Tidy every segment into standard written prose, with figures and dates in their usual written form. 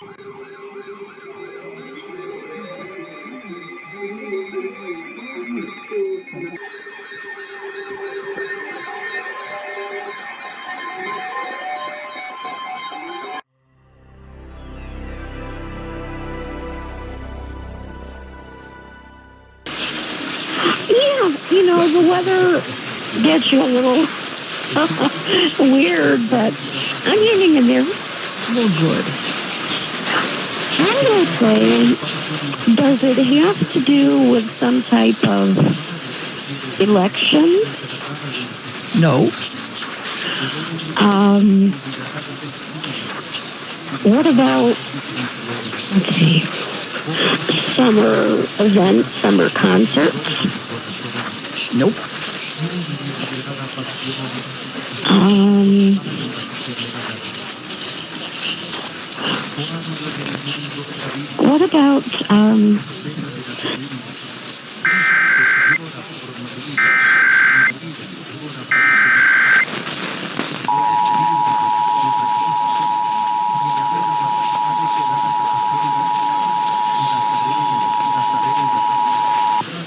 Yeah, the weather gets you a little weird, but I'm hanging in there. Well, good. I will say, does it have to do with some type of election? No. What about, let's see, summer events, summer concerts? Nope. What about,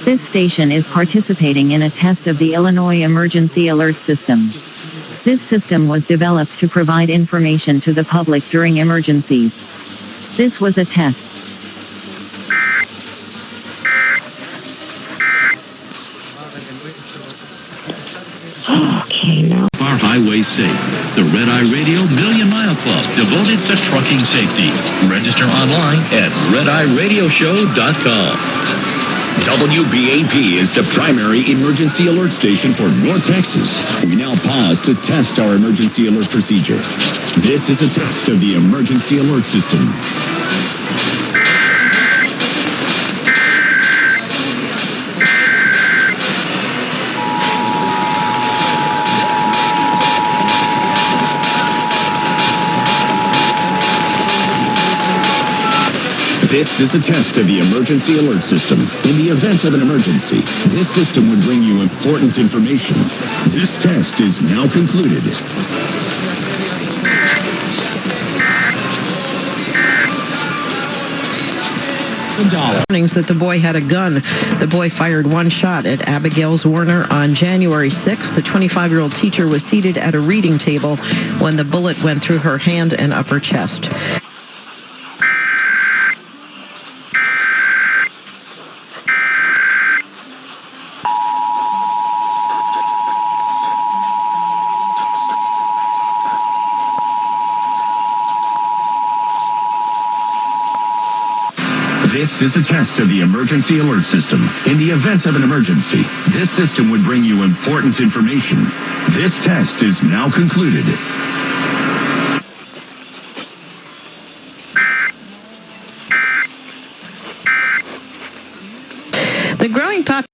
This station is participating in a test of the Illinois Emergency Alert System. This system was developed to provide information to the public during emergencies. This was a test. okay, now. Our highway safe. The Red Eye Radio Million Mile Club, devoted to trucking safety. Register online at redeyeradioshow.com. WBAP is the primary emergency alert station for North Texas. We now pause to test our emergency alert procedure. This is a test of the emergency alert system. This is a test of the emergency alert system. In the event of an emergency, this system would bring you important information. This test is now concluded. Warnings that the boy had a gun. The boy fired one shot at Abigail's Warner on January 6th. The 25-year-old teacher was seated at a reading table when the bullet went through her hand and upper chest. This is a test of the emergency alert system. In the event of an emergency, this system would bring you important information. This test is now concluded. The growing population.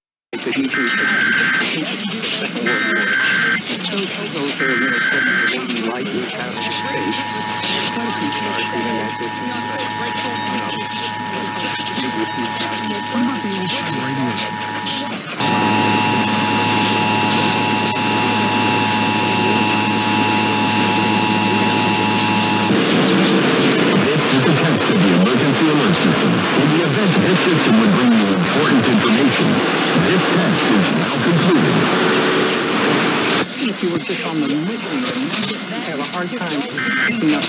If you were just on the mission, you'd have a hard time picking up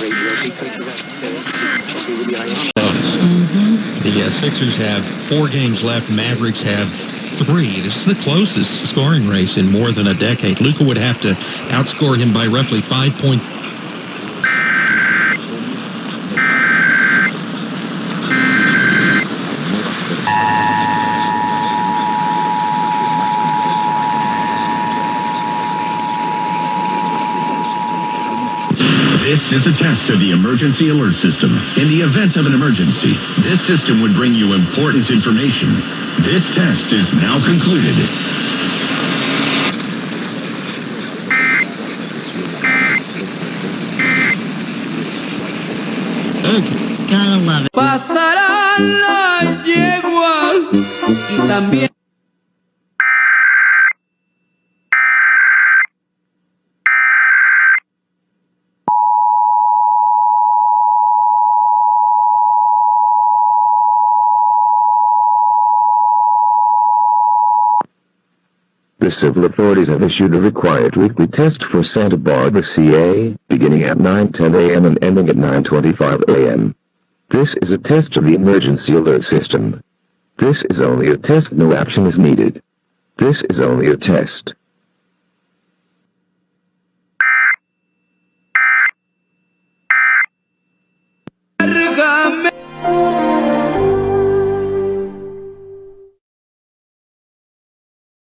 radio because of that. The Sixers have 4 games left. Mavericks have 3. This is the closest scoring race in more than a decade. Luka would have to outscore him by roughly 5 points. This is a test of the emergency alert system. In the event of an emergency, this system would bring you important information. This test is now concluded. Gotta love it. Pasará la yegua y también. The civil authorities have issued a required weekly test for Santa Barbara, CA, beginning at 9:10 a.m. and ending at 9:25 a.m. This is a test of the emergency alert system. This is only a test, no action is needed. This is only a test. Cárgame